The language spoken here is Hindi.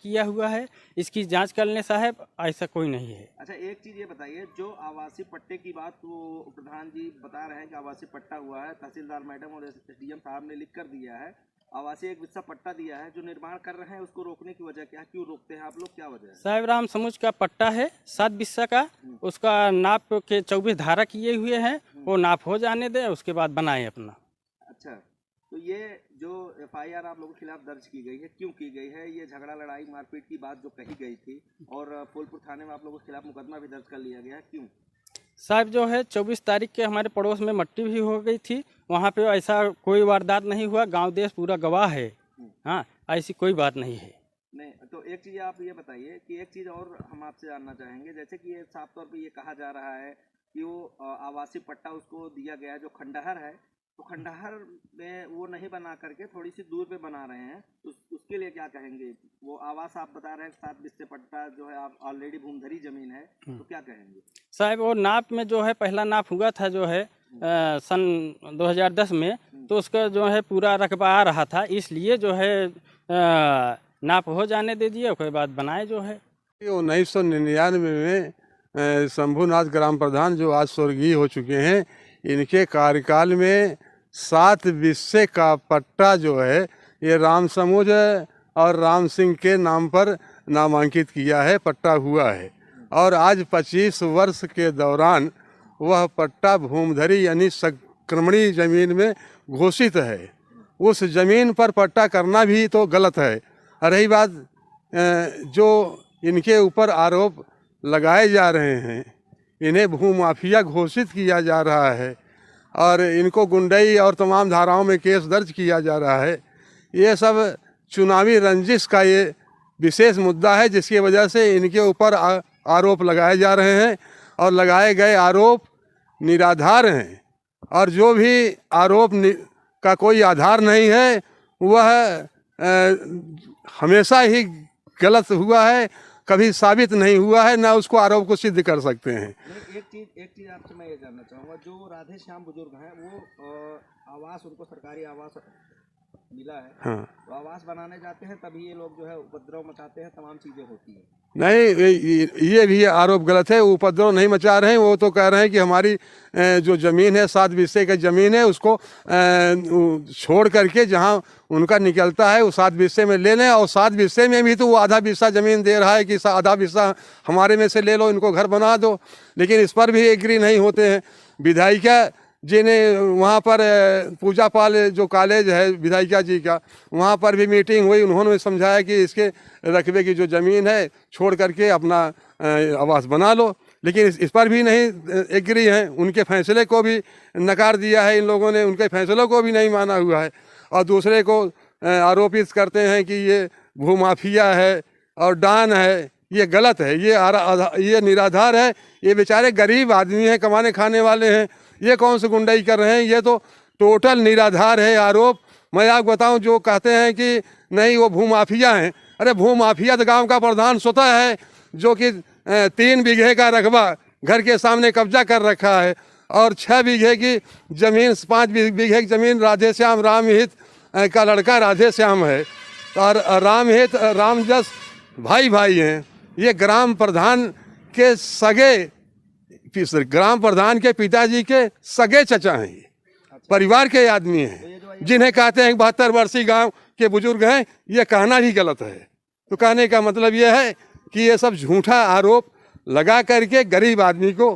किया हुआ है। इसकी जांच कर लें साहब, ऐसा कोई नहीं है। अच्छा, एक चीज़ ये बताइए, जो आवासीय पट्टे की बात वो प्रधान जी बता रहे हैं कि आवासीय पट्टा हुआ है, तहसीलदार मैडम और एसडीएम साहब ने लिख कर दिया है, आवासीय एक विस्सा पट्टा दिया है, जो निर्माण कर रहे हैं उसको रोकने की वजह क्या है? क्यों रोकते हैं आप लोग, क्या वजह है? साहब राम समुच का पट्टा है 7 बिस्सा का, उसका नाप के 24 धारा किए हुए हैं, वो नाप हो जाने दे, उसके बाद बनाए अपना। अच्छा, तो ये जो एफआईआर आप लोगों के खिलाफ दर्ज की गई है, क्यों की गई है? ये झगड़ा लड़ाई मारपीट की बात जो कही गई थी, और फूलपुर थाने में आप लोगों के खिलाफ मुकदमा भी दर्ज कर लिया गया है, क्यों? साहब जो है 24 तारीख के हमारे पड़ोस में मट्टी भी हो गई थी, वहाँ पे ऐसा कोई वारदात नहीं हुआ, गांव देश पूरा गवाह है। हाँ, ऐसी कोई बात नहीं है। नहीं, तो एक चीज़ आप ये बताइए कि एक चीज़ और हम आपसे जानना चाहेंगे, जैसे कि ये साफ तौर पे ये कहा जा रहा है कि वो आवासीय पट्टा उसको दिया गया है, जो खंडहर है, तो खंडहर में वो नहीं बना करके थोड़ी सी दूर पे बना रहे हैं, उसके लिए क्या कहेंगे? वो आवास आप बता रहे हैं 7 बिस्से पट्टा जो है, आप ऑलरेडी भूमधरी जमीन है, तो क्या कहेंगे? साहब वो नाप में जो है पहला नाप हुआ था जो है सन 2010 में, तो उसका जो है पूरा रकबा आ रहा था, इसलिए जो है नाप हो जाने दीजिए, उसके बाद बनाए जो है। 1999 में शंभुनाथ ग्राम प्रधान जो आज स्वर्गीय हो चुके हैं, इनके कार्यकाल में 7 बिस्से का पट्टा जो है ये राम समुज और राम सिंह के नाम पर नामांकित किया है, पट्टा हुआ है। और आज 25 वर्ष के दौरान वह पट्टा भूमधरी यानी संक्रमणी जमीन में घोषित है। उस जमीन पर पट्टा करना भी तो गलत है। रही बात जो इनके ऊपर आरोप लगाए जा रहे हैं, इन्हें भूमाफिया घोषित किया जा रहा है और इनको गुंडई और तमाम धाराओं में केस दर्ज किया जा रहा है। ये सब चुनावी रंजिश का ये विशेष मुद्दा है, जिसकी वजह से इनके ऊपर आरोप लगाए जा रहे हैं और लगाए गए आरोप निराधार हैं। और जो भी आरोप का कोई आधार नहीं है, वह हमेशा ही गलत हुआ है, कभी साबित नहीं हुआ है, ना उसको आरोप को सिद्ध कर सकते हैं। एक चीज आपसे मैं ये जानना चाहूँगा, जो राधे श्याम बुजुर्ग हैं, वो आवास, उनको सरकारी आवास मिला है, हाँ, तो आवास बनाने जाते हैं तभी ये लोग जो है उपद्रव मचाते हैं, तमाम चीजें होती हैं। नहीं, ये भी आरोप गलत है। उपद्रव नहीं मचा रहे हैं, वो तो कह रहे हैं कि हमारी जो ज़मीन है 7 बिस्से की ज़मीन है, उसको छोड़ करके जहाँ उनका निकलता है वो 7 बिस्से में ले लें, और 7 बिस्से में भी तो वो आधा बिस्सा ज़मीन दे रहा है कि आधा बिस्सा हमारे में से ले लो, इनको घर बना दो। लेकिन इस पर भी एग्री नहीं होते हैं। विधायिका जी ने वहाँ पर पूजा पाल जो कॉलेज है विधायिका जी का, वहाँ पर भी मीटिंग हुई, उन्होंने समझाया कि इसके रकबे की जो ज़मीन है छोड़ करके अपना आवास बना लो। लेकिन इस पर भी नहीं एग्री हैं, उनके फैसले को भी नकार दिया है इन लोगों ने, उनके फैसलों को भी नहीं माना हुआ है और दूसरे को आरोपित करते हैं कि ये भूमाफिया है और डान है। ये गलत है, ये निराधार है। ये बेचारे गरीब आदमी हैं, कमाने खाने वाले हैं, ये कौन सी गुंडाई कर रहे हैं? ये तो टोटल निराधार है आरोप। मैं आपको बताऊं, जो कहते हैं कि नहीं वो भूमाफिया हैं, अरे भूमाफिया तो गांव का प्रधान स्वतः है, जो कि 3 बीघे का रकबा घर के सामने कब्जा कर रखा है और 6 बीघे की ज़मीन, 5 बीघे की ज़मीन राधे श्याम रामहित का लड़का राधे श्याम है और रामहित रामजस भाई हैं। ये ग्राम प्रधान के सगे, ग्राम प्रधान के पिताजी के सगे चचा हैं, परिवार के आदमी हैं, जिन्हें कहते हैं 72 वर्षीय गांव के बुजुर्ग हैं। ये कहना ही गलत है। तो कहने का मतलब ये है कि ये सब झूठा आरोप लगा करके गरीब आदमी को